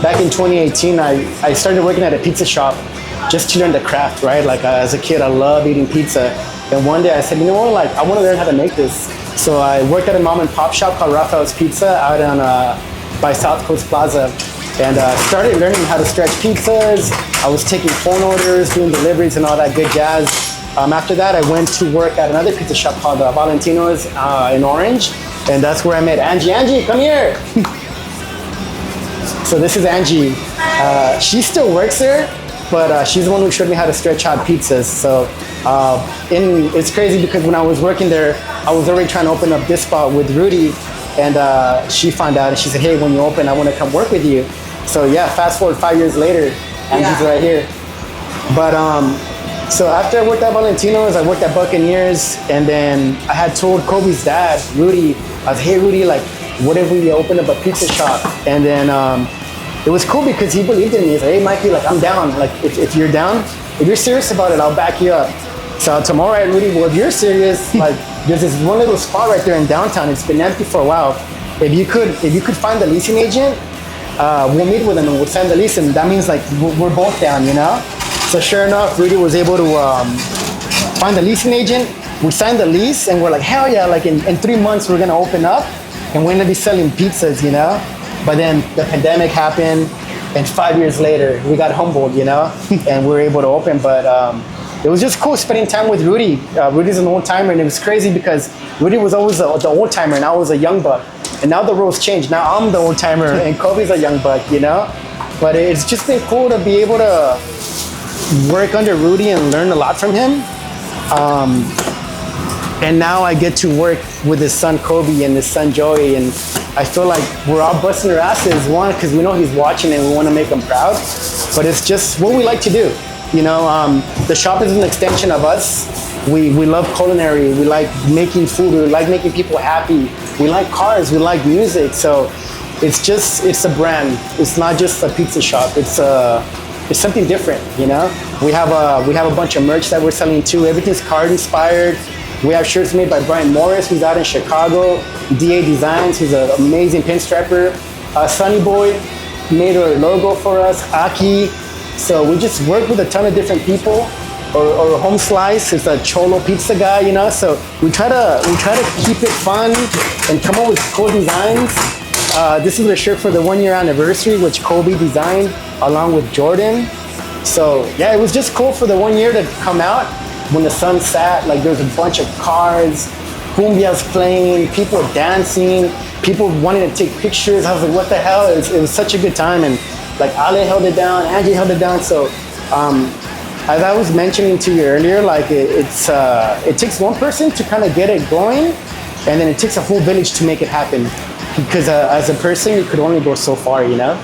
back in 2018, I started working at a pizza shop just to learn the craft, right? Like as a kid, I love eating pizza. And one day I said, you know what, like I want to learn how to make this. So I worked at a mom and pop shop called Rafael's Pizza out on by South Coast Plaza. And started learning how to stretch pizzas. I was taking phone orders, doing deliveries and all that good jazz. After that, I went to work at another pizza shop called Valentino's in Orange. And that's where I met Angie. Angie, come here. So this is Angie. She still works there, but she's the one who showed me how to stretch out pizzas. So it's crazy because when I was working there, I was already trying to open up this spot with Rudy. And she found out and she said, hey, when you open, I want to come work with you. So yeah, fast forward 5 years later, Angie's right here. But so after I worked at Valentino's, I worked at Buccaneers, and then I had told Kobe's dad, Rudy, I was, hey Rudy, like, what if we open up a pizza shop? And then it was cool because he believed in me. He's like, hey Mikey, like I'm down. Like if you're down, if you're serious about it, I'll back you up. So I told him, all right, Rudy, well if you're serious, like there's this one little spot right there in downtown. It's been empty for a while. If you could find the leasing agent, we'll meet with him and we'll sign the lease, and that means like we're both down, you know? So sure enough, Rudy was able to find the leasing agent. We signed the lease and we're like, hell yeah, like in 3 months we're gonna open up and we're gonna be selling pizzas, you know? But then the pandemic happened and 5 years later we got humbled, you know? And we were able to open, but it was just cool spending time with Rudy. Rudy's an old timer, and it was crazy because Rudy was always the old timer and I was a young buck. And now the roles changed. Now I'm the old timer and Kobe's a young buck, you know? But it's just been cool to be able to work under Rudy and learn a lot from him. And now I get to work with his son Kobe and his son Joey, and I feel like we're all busting our asses, one, because we know he's watching and we want to make him proud, but it's just what we like to do. You know, the shop is an extension of us. We love culinary, we like making food, we like making people happy, we like cars, we like music, so it's a brand. It's not just a pizza shop, it's something different, you know? We have a bunch of merch that we're selling too. Everything's card inspired. We have shirts made by Brian Morris, who's out in Chicago. DA Designs, who's an amazing pinstrapper. Sunny Boy made our logo for us. Aki. So we just work with a ton of different people. Or Home Slice is a Cholo pizza guy, you know. So we try to keep it fun and come up with cool designs. This is a shirt for the 1 year anniversary, which Kobe designed along with Jordan. So yeah, it was just cool for the 1 year to come out when the sun set. Like there's a bunch of cars, cumbias playing, people dancing, people wanting to take pictures. I was like, what the hell? It was such a good time, and like Ale held it down, Angie held it down. So as I was mentioning to you earlier, like it takes one person to kind of get it going, and then it takes a whole village to make it happen. Because as a person, you could only go so far, you know?